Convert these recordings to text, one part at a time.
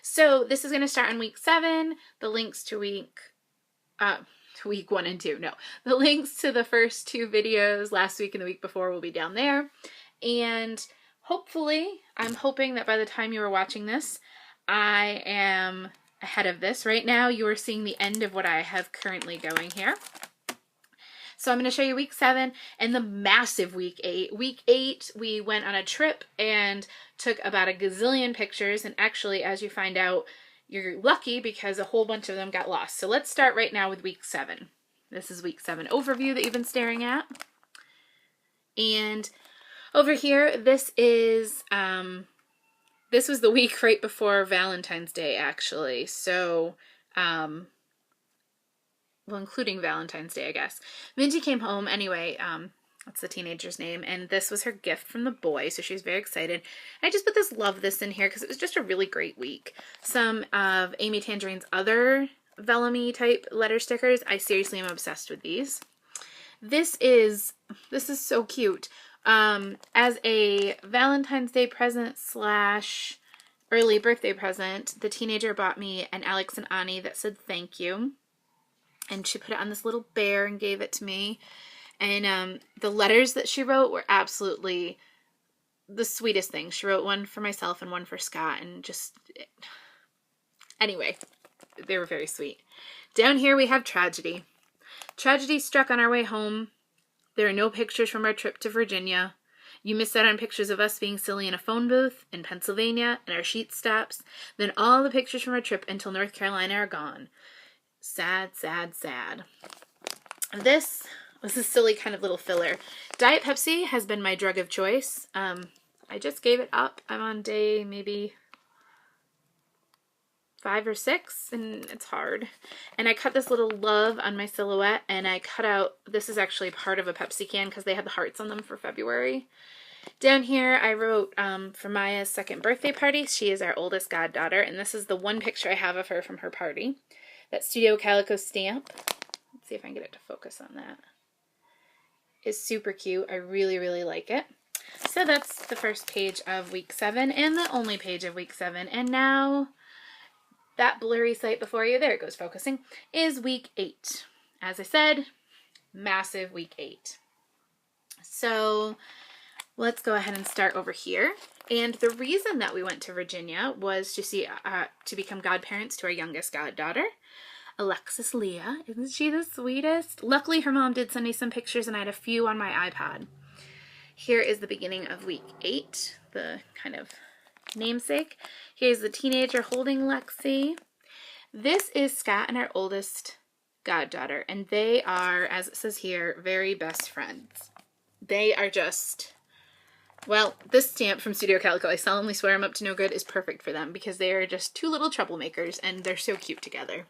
So this is going to start on week 7. The links to week 1 and 2. No, the links to the first 2 videos last week and the week before will be down there. And hopefully, I'm hoping that by the time you are watching this, I am ahead of this. Right now, you are seeing the end of what I have currently going here. So I'm going to show you week 7 and the massive week 8. Week 8, we went on a trip and took about a gazillion pictures. And actually, as you find out, you're lucky because a whole bunch of them got lost. So let's start right now with week 7. This is week 7 overview that you've been staring at. And over here, this was the week right before Valentine's Day, actually. So, well, including Valentine's Day, I guess. Minty came home anyway. That's the teenager's name. And this was her gift from the boy. So she was very excited. I just put this Love This in here because it was just a really great week. Some of Amy Tangerine's other vellum-y type letter stickers. I seriously am obsessed with these. This is so cute. As a Valentine's Day present / early birthday present, the teenager bought me an Alex and Ani that said thank you. And she put it on this little bear and gave it to me. And the letters that she wrote were absolutely the sweetest things. She wrote one for myself and one for Scott. And anyway, they were very sweet. Down here we have tragedy. Tragedy struck on our way home. There are no pictures from our trip to Virginia. You missed out on pictures of us being silly in a phone booth in Pennsylvania and our sheet stops. Then all the pictures from our trip until North Carolina are gone. Sad, sad, sad. This was a silly kind of little filler. Diet Pepsi has been my drug of choice. I just gave it up. I'm on day maybe 5 or 6, and it's hard. And I cut this little love on my silhouette, and I cut out, this is actually part of a Pepsi can because they had the hearts on them for February. Down here, I wrote for Maya's 2nd birthday party. She is our oldest goddaughter, and this is the one picture I have of her from her party. That Studio Calico stamp, let's see if I can get it to focus on that, is super cute. I really, really like it. So that's the first page of week 7 and the only page of week 7. And now that blurry sight before you, there it goes focusing, is week 8. As I said, massive week 8. So let's go ahead and start over here. And the reason that we went to Virginia was to become godparents to our youngest goddaughter, Alexis Leah. Isn't she the sweetest? Luckily, her mom did send me some pictures and I had a few on my iPod. Here is the beginning of week 8, the kind of namesake. Here's the teenager holding Lexi. This is Scott and our oldest goddaughter, and they are, as it says here, very best friends. They are just... Well, this stamp from Studio Calico, I solemnly swear I'm up to no good, is perfect for them because they are just 2 little troublemakers and they're so cute together.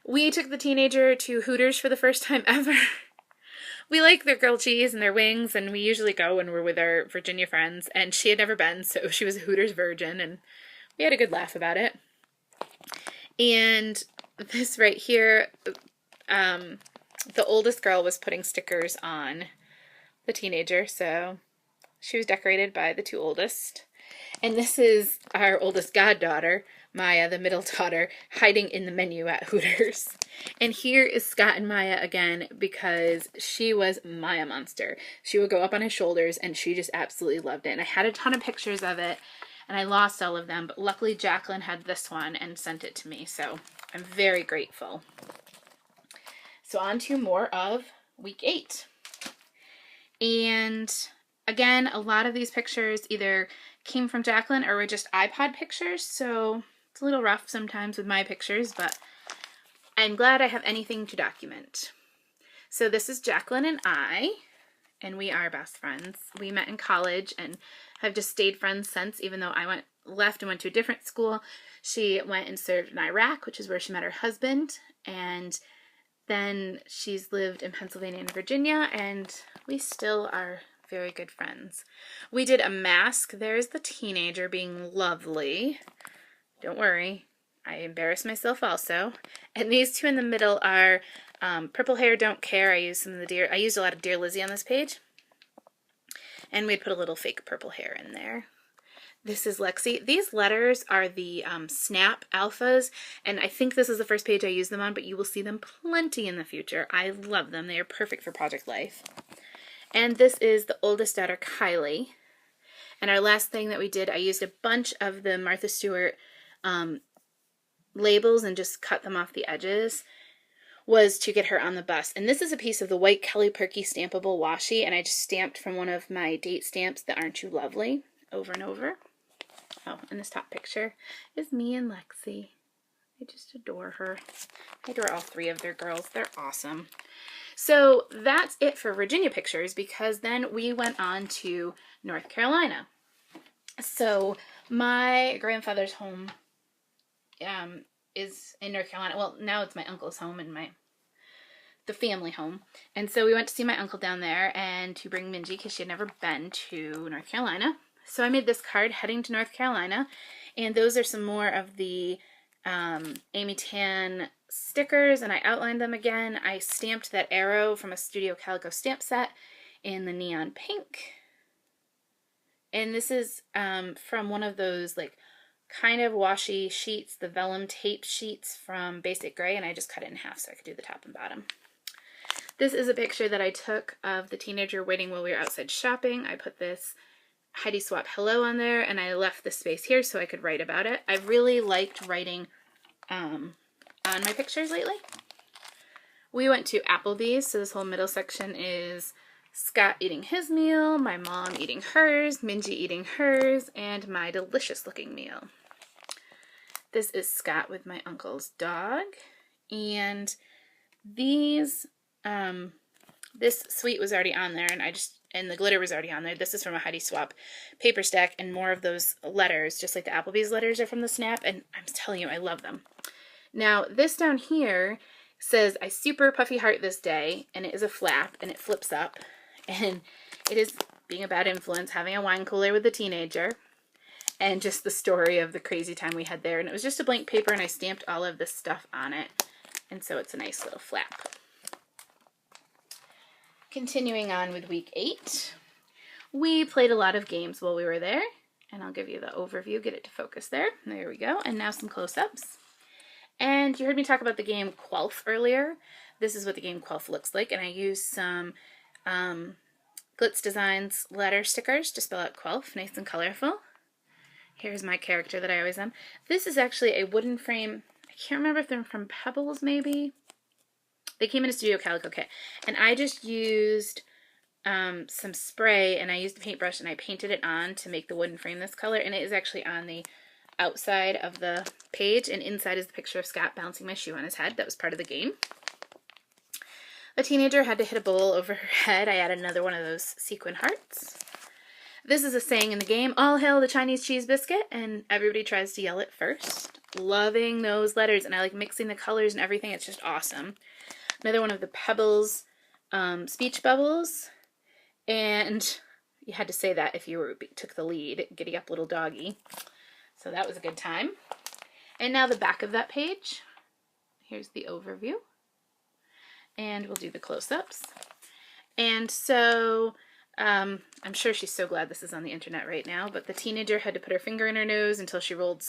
We took the teenager to Hooters for the first time ever. We like their grilled cheese and their wings, and we usually go when we're with our Virginia friends, and she had never been, so she was a Hooters virgin, and we had a good laugh about it. And this right here, the oldest girl was putting stickers on the teenager, so she was decorated by the 2 oldest. And this is our oldest goddaughter, Maya, the middle daughter, hiding in the menu at Hooters. And here is Scott and Maya again because she was Maya Monster. She would go up on his shoulders and she just absolutely loved it. And I had a ton of pictures of it and I lost all of them, but luckily Jacqueline had this one and sent it to me. So I'm very grateful. So on to more of week 8. And again, a lot of these pictures either came from Jacqueline or were just iPod pictures, so it's a little rough sometimes with my pictures, but I'm glad I have anything to document. So this is Jacqueline and I, and we are best friends. We met in college and have just stayed friends since, even though I left and went to a different school. She went and served in Iraq, which is where she met her husband, and then she's lived in Pennsylvania and Virginia, and we still are very good friends. We did a mask. There's the teenager being lovely. Don't worry, I embarrassed myself also. And these 2 in the middle are Purple Hair Don't Care. I used a lot of Dear Lizzie on this page. And we put a little fake purple hair in there. This is Lexi. These letters are the Snap Alphas, and I think this is the first page I use them on, but you will see them plenty in the future. I love them. They are perfect for Project Life. And this is the oldest daughter, Kylie. And our last thing that we did, I used a bunch of the Martha Stewart labels and just cut them off the edges, was to get her on the bus. And this is a piece of the white Kelly Purkey stampable washi, and I just stamped from one of my date stamps, the Aren't You Lovely, over and over. Oh, and this top picture is me and Lexi. I just adore her. I adore all three of their girls. They're awesome. So that's it for Virginia pictures, because then we went on to North Carolina. So my grandfather's home is in North Carolina. Well, now it's my uncle's home and the family home. And so we went to see my uncle down there and to bring Minji because she had never been to North Carolina. So I made this card heading to North Carolina, and those are some more of the Amy Tan stickers, and I outlined them again. I stamped that arrow from a Studio Calico stamp set in the neon pink. And this is from one of those like kind of washi sheets, the vellum tape sheets from Basic Gray, and I just cut it in half so I could do the top and bottom. This is a picture that I took of the teenager waiting while we were outside shopping. I put this Heidi Swapp hello on there, and I left the space here so I could write about it. I've really liked writing on my pictures lately. We went to Applebee's, so this whole middle section is Scott eating his meal, my mom eating hers, Minji eating hers, and my delicious looking meal. This is Scott with my uncle's dog, and these, this sweet was already on there, and the glitter was already on there. This is from a Heidi Swapp paper stack, and more of those letters, just like the Applebee's letters, are from the Snap, and I'm telling you, I love them. Now, this down here says, I super puffy heart this day, and it is a flap, and it flips up, and it is being a bad influence, having a wine cooler with a teenager, and just the story of the crazy time we had there. And it was just a blank paper, and I stamped all of this stuff on it, and so it's a nice little flap. Continuing on with week 8, we played a lot of games while we were there, and I'll give you the overview, get it to focus there. There we go, and now some close-ups. And you heard me talk about the game Quelf earlier. This is what the game Quelf looks like, and I used some Glitz Designs letter stickers to spell out Quelf, nice and colorful. Here's my character that I always am. This is actually a wooden frame. I can't remember if they're from Pebbles, maybe. They came in a Studio Calico kit, and I just used some spray, and I used a paintbrush, and I painted it on to make the wooden frame this color, and it is actually on the outside of the page, and inside is the picture of Scott bouncing my shoe on his head. That was part of the game. A teenager had to hit a bowl over her head. I added another one of those sequin hearts. This is a saying in the game, all hail the Chinese cheese biscuit, and everybody tries to yell it first. Loving those letters, and I like mixing the colors and everything. It's just awesome. Another one of the Pebbles speech bubbles, and you had to say that if you took the lead, giddy up little doggy. So that was a good time. And now the back of that page. Here's the overview. And we'll do the close-ups. And so, I'm sure she's so glad this is on the internet right now, but the teenager had to put her finger in her nose until she rolled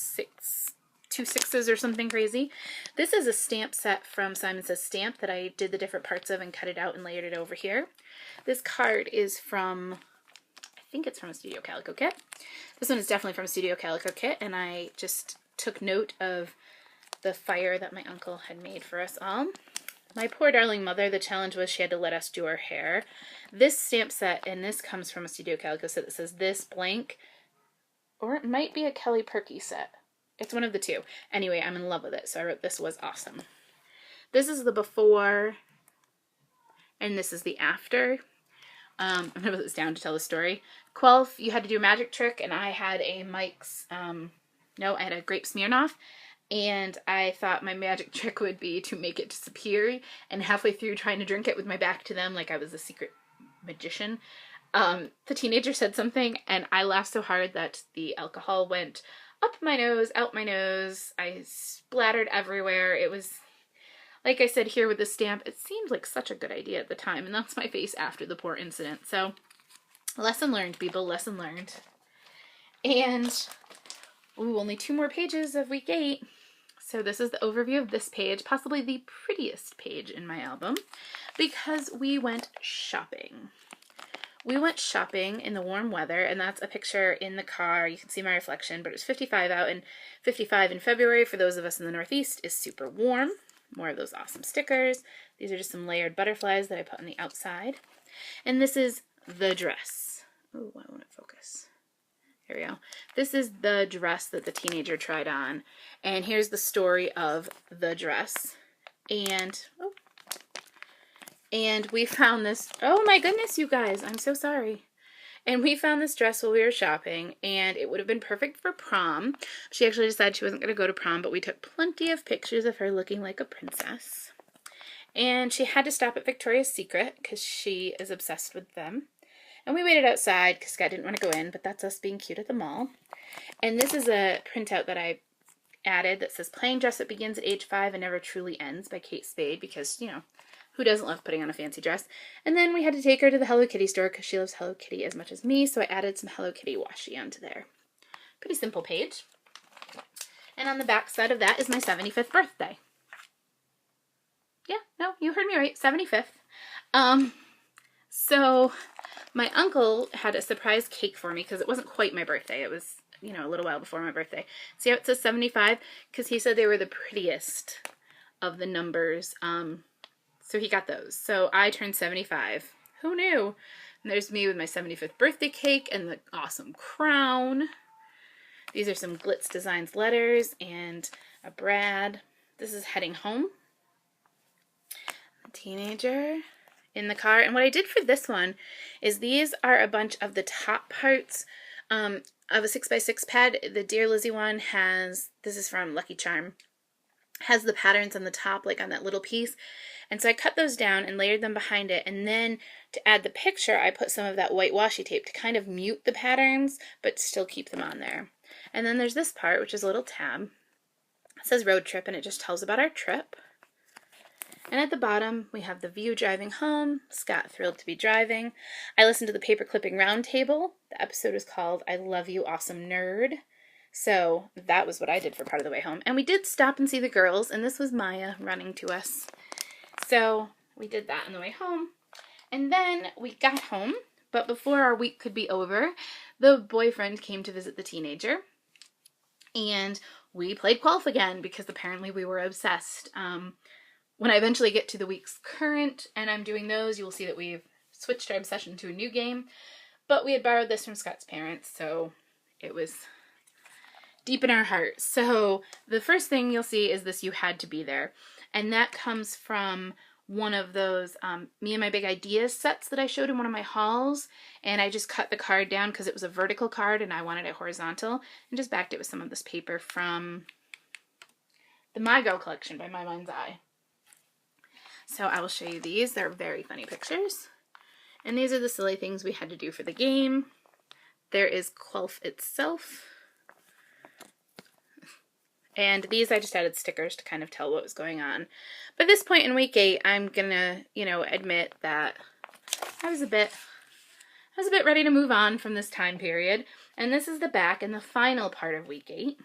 2 6s or something crazy. This is a stamp set from Simon Says Stamp that I did the different parts of and cut it out and layered it over here. This card is from, I think it's from a Studio Calico kit. This one is definitely from a Studio Calico kit, and I just took note of the fire that my uncle had made for us all. My poor darling mother, the challenge was she had to let us do her hair. This stamp set, and this comes from a Studio Calico set that says this blank, or it might be a Kelly Purkey set. It's one of the two. Anyway, I'm in love with it, so I wrote this was awesome. This is the before, and this is the after. I'm going to put this down to tell the story. Quelf, you had to do a magic trick, and I had a Mike's, I had a grape Smirnoff, and I thought my magic trick would be to make it disappear, and halfway through trying to drink it with my back to them like I was a secret magician, the teenager said something, and I laughed so hard that the alcohol went up my nose, out my nose. I splattered everywhere. It was, like I said here with the stamp, it seemed like such a good idea at the time, and that's my face after the poor incident. So, lesson learned, people, lesson learned. And, ooh, only 2 more pages of week 8. So this is the overview of this page, possibly the prettiest page in my album, because we went shopping. We went shopping in the warm weather, and that's a picture in the car. You can see my reflection, but it was 55 out, and 55 in February for those of us in the Northeast is super warm. More of those awesome stickers. These are just some layered butterflies that I put on the outside. And this is the dress. Oh, I want to focus. There we go. This is the dress that the teenager tried on. And here's the story of the dress. And, oh, and we found this, oh my goodness, you guys, I'm so sorry. And we found this dress while we were shopping, and it would have been perfect for prom. She actually decided she wasn't going to go to prom, but we took plenty of pictures of her looking like a princess. And she had to stop at Victoria's Secret because she is obsessed with them. And we waited outside because Scott didn't want to go in, but that's us being cute at the mall. And this is a printout that I added that says, "Playing dress that begins at age 5 and never truly ends" by Kate Spade, because, you know, who doesn't love putting on a fancy dress? And then we had to take her to the Hello Kitty store because she loves Hello Kitty as much as me, so I added some Hello Kitty washi onto there. Pretty simple page. And on the back side of that is my 75th birthday. Yeah, no, you heard me right, 75th. So my uncle had a surprise cake for me because it wasn't quite my birthday. It was, you know, a little while before my birthday. See how it says 75? Because he said they were the prettiest of the numbers. So he got those. So I turned 75. Who knew? And there's me with my 75th birthday cake and the awesome crown. These are some Glitz Designs letters and a Brad. This is heading home. A teenager in the car. And what I did for this one is these are a bunch of the top parts of a 6x6 pad. The Dear Lizzie one has, this is from Lucky Charm, has the patterns on the top, like on that little piece. And so I cut those down and layered them behind it. And then to add the picture, I put some of that white washi tape to kind of mute the patterns, but still keep them on there. And then there's this part, which is a little tab. It says road trip, and it just tells about our trip. And at the bottom, we have the view driving home. Scott thrilled to be driving. I listened to the Paper Clipping Roundtable. The episode is called I Love You, Awesome Nerd. So that was what I did for part of the way home. And we did stop and see the girls, and this was Maya running to us. So we did that on the way home. And then we got home, but before our week could be over, the boyfriend came to visit the teenager. And we played Quelf again because apparently we were obsessed. When I eventually get to the week's current and I'm doing those, you will see that we've switched our obsession to a new game. But we had borrowed this from Scott's parents, so it was deep in our heart. So the first thing you'll see is this You Had to Be There. And that comes from one of those Me and My Big Ideas sets that I showed in one of my hauls. And I just cut the card down because it was a vertical card and I wanted it horizontal. And just backed it with some of this paper from the My Girl collection by My Mind's Eye. So I will show you these. They're very funny pictures. And these are the silly things we had to do for the game. There is Quelf itself. And these I just added stickers to kind of tell what was going on. By this point in week 8, I'm gonna, admit that I was a bit ready to move on from this time period. And this is the back and the final part of week 8.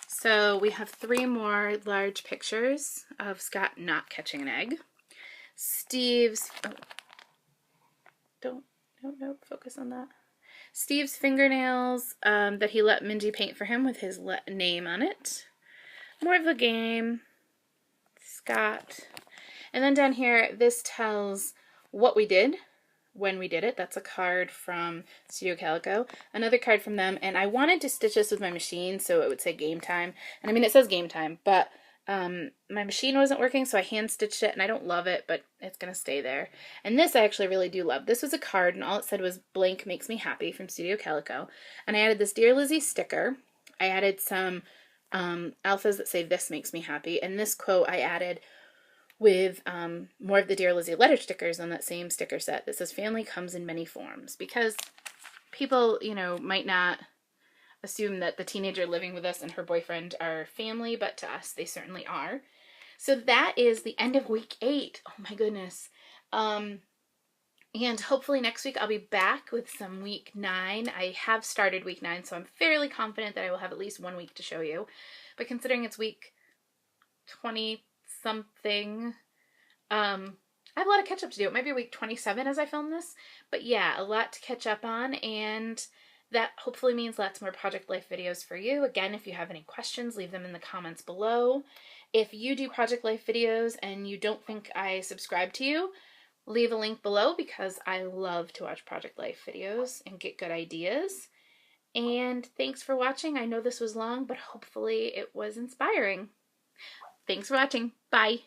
So we have 3 more large pictures of Scott not catching an egg. Steve's, don't focus on that. Steve's fingernails that he let Minji paint for him with his name on it. More of the game. Scott. And then down here, this tells what we did when we did it. That's a card from Studio Calico. Another card from them. And I wanted to stitch this with my machine so it would say game time. And I mean, it says game time, but my machine wasn't working, so I hand stitched it, and I don't love it, but it's gonna stay there. And this I actually really do love. This was a card, and all it said was "Blank makes me happy" from Studio Calico. And I added this Dear Lizzie sticker. I added some alphas that say "This makes me happy," and this quote I added with more of the Dear Lizzie letter stickers on that same sticker set that says "Family comes in many forms," because people, might not assume that the teenager living with us and her boyfriend are family, but to us, they certainly are. So that is the end of week 8. Oh my goodness. And hopefully next week I'll be back with some week 9. I have started week 9, so I'm fairly confident that I will have at least 1 week to show you. But considering it's week 20 something, I have a lot of catch up to do. It might be week 27 as I film this, but yeah, a lot to catch up on, and that hopefully means lots more Project Life videos for you. Again, if you have any questions, leave them in the comments below. If you do Project Life videos and you don't think I subscribe to you, leave a link below because I love to watch Project Life videos and get good ideas. And thanks for watching. I know this was long, but hopefully it was inspiring. Thanks for watching. Bye.